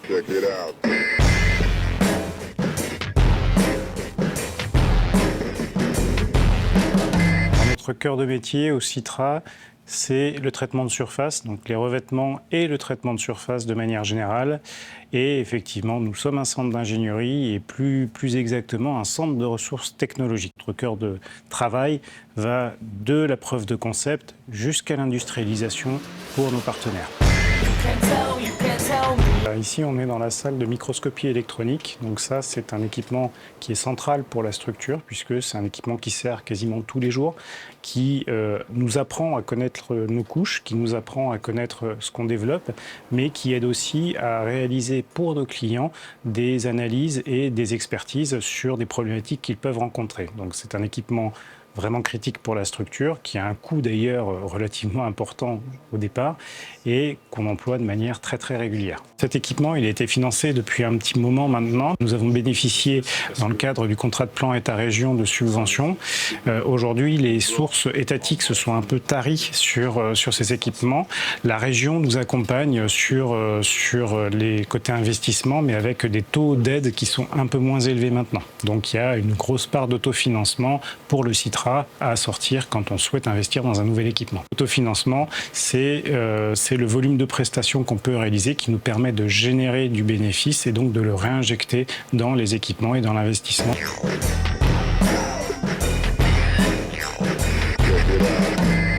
Check it out. Notre cœur de métier au Citra, c'est le traitement de surface, donc les revêtements et le traitement de surface de manière générale. Et effectivement, nous sommes un centre d'ingénierie et plus exactement un centre de ressources technologiques. Notre cœur de travail va de la preuve de concept jusqu'à l'industrialisation pour nos partenaires. Ici, on est dans la salle de microscopie électronique. Donc ça, c'est un équipement qui est central pour la structure, puisque c'est un équipement qui sert quasiment tous les jours, qui nous apprend à connaître nos couches, qui nous apprend à connaître ce qu'on développe, mais qui aide aussi à réaliser pour nos clients des analyses et des expertises sur des problématiques qu'ils peuvent rencontrer. Donc c'est un équipement vraiment critique pour la structure, qui a un coût d'ailleurs relativement important au départ et qu'on emploie de manière très régulière. Cet équipement, il a été financé depuis un petit moment maintenant. Nous avons bénéficié dans le cadre du contrat de plan État-région de subventions. Aujourd'hui, les sources étatiques se sont un peu taries sur ces équipements. La région nous accompagne sur les côtés investissement, mais avec des taux d'aide qui sont un peu moins élevés maintenant. Donc il y a une grosse part d'autofinancement pour le Citra à sortir quand on souhaite investir dans un nouvel équipement. L'autofinancement, c'est le volume de prestations qu'on peut réaliser qui nous permet de générer du bénéfice et donc de le réinjecter dans les équipements et dans l'investissement.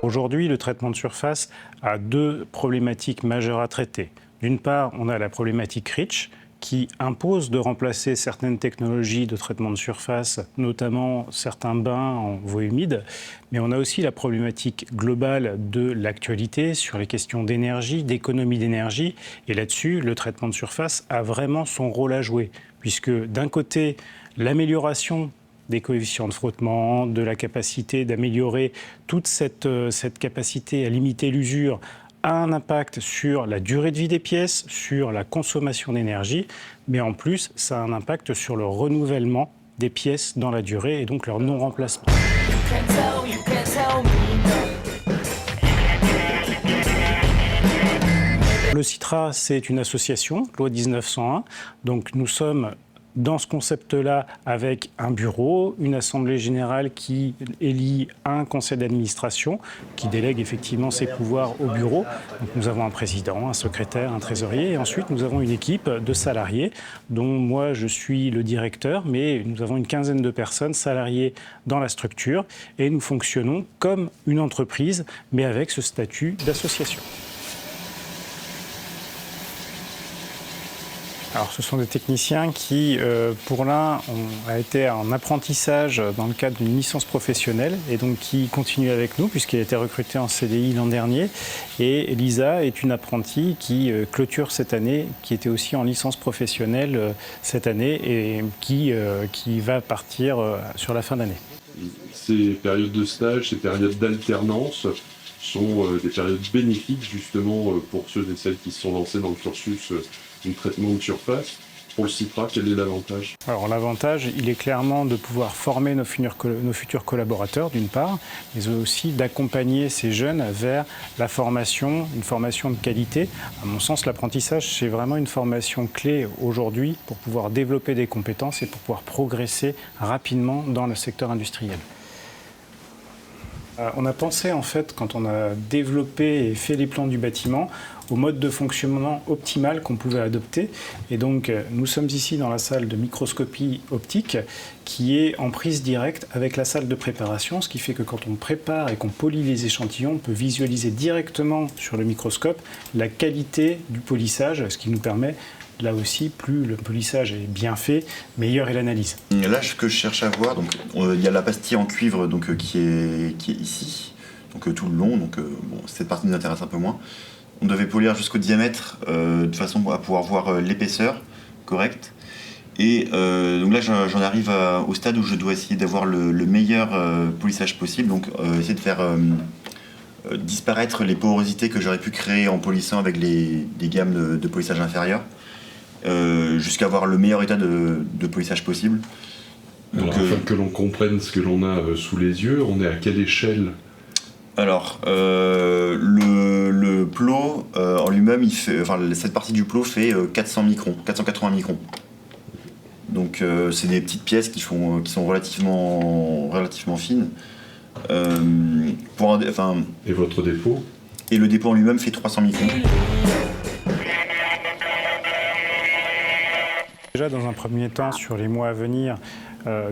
Aujourd'hui, le traitement de surface a deux problématiques majeures à traiter. D'une part, on a la problématique REACH, qui impose de remplacer certaines technologies de traitement de surface, notamment certains bains en voie humide. Mais on a aussi la problématique globale de l'actualité sur les questions d'énergie, d'économie d'énergie. Et là-dessus, le traitement de surface a vraiment son rôle à jouer, puisque d'un côté, l'amélioration des coefficients de frottement, de la capacité d'améliorer toute cette capacité à limiter l'usure, a un impact sur la durée de vie des pièces, sur la consommation d'énergie, mais en plus, ça a un impact sur le renouvellement des pièces dans la durée et donc leur non-remplacement. Le Citra, c'est une association, loi 1901, donc nous sommes dans ce concept-là, avec un bureau, une assemblée générale qui élit un conseil d'administration, qui délègue effectivement ses pouvoirs au bureau. Donc nous avons un président, un secrétaire, un trésorier, et ensuite nous avons une équipe de salariés, dont moi je suis le directeur, mais nous avons une quinzaine de personnes salariées dans la structure, et nous fonctionnons comme une entreprise, mais avec ce statut d'association. Alors, ce sont des techniciens qui, pour l'un, ont été en apprentissage dans le cadre d'une licence professionnelle et donc qui continuent avec nous puisqu'elle a été recrutée en CDI l'an dernier. Et Lisa est une apprentie qui clôture cette année, qui était aussi en licence professionnelle cette année et qui va partir sur la fin d'année. Ces périodes de stage, ces périodes d'alternance sont des périodes bénéfiques justement pour ceux et celles qui se sont lancés dans le cursus du traitement de surface. Pour le Citra, quel est l'avantage? Alors l'avantage, il est clairement de pouvoir former nos futurs collaborateurs d'une part, mais aussi d'accompagner ces jeunes vers la formation, une formation de qualité. À mon sens, l'apprentissage, c'est vraiment une formation clé aujourd'hui pour pouvoir développer des compétences et pour pouvoir progresser rapidement dans le secteur industriel. On a pensé en fait, quand on a développé et fait les plans du bâtiment, au mode de fonctionnement optimal qu'on pouvait adopter. Et donc, nous sommes ici dans la salle de microscopie optique qui est en prise directe avec la salle de préparation, ce qui fait que quand on prépare et qu'on polit les échantillons, on peut visualiser directement sur le microscope la qualité du polissage, ce qui nous permet, là aussi, plus le polissage est bien fait, meilleure est l'analyse. Là, ce que je cherche à voir, il y a la pastille en cuivre qui est ici, tout le long, cette partie nous intéresse un peu moins. On devait polir jusqu'au diamètre de façon à pouvoir voir l'épaisseur correcte. Et donc là, j'en arrive au stade où je dois essayer d'avoir le meilleur polissage possible, essayer de faire disparaître les porosités que j'aurais pu créer en polissant avec des gammes de polissage inférieures, jusqu'à avoir le meilleur état de polissage possible. Alors, afin que l'on comprenne ce que l'on a sous les yeux, on est à quelle échelle? Alors, le le plot en lui-même, cette partie du plot fait 400 microns, 480 microns. Donc c'est des petites pièces qui sont relativement fines. Et votre dépôt? Et le dépôt en lui-même fait 300 microns. Déjà, dans un premier temps, sur les mois à venir,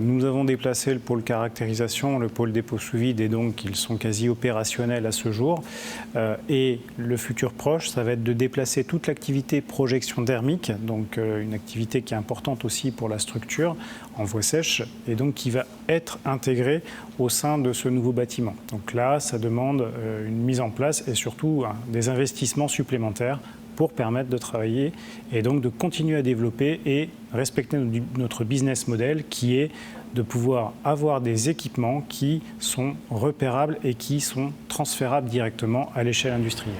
nous avons déplacé le pôle caractérisation, le pôle dépôt sous vide, et donc ils sont quasi opérationnels à ce jour. Et le futur proche, ça va être de déplacer toute l'activité projection thermique, donc une activité qui est importante aussi pour la structure en voie sèche, et donc qui va être intégrée au sein de ce nouveau bâtiment. Donc là, ça demande une mise en place et surtout des investissements supplémentaires pour permettre de travailler et donc de continuer à développer et respecter notre business model qui est de pouvoir avoir des équipements qui sont repérables et qui sont transférables directement à l'échelle industrielle.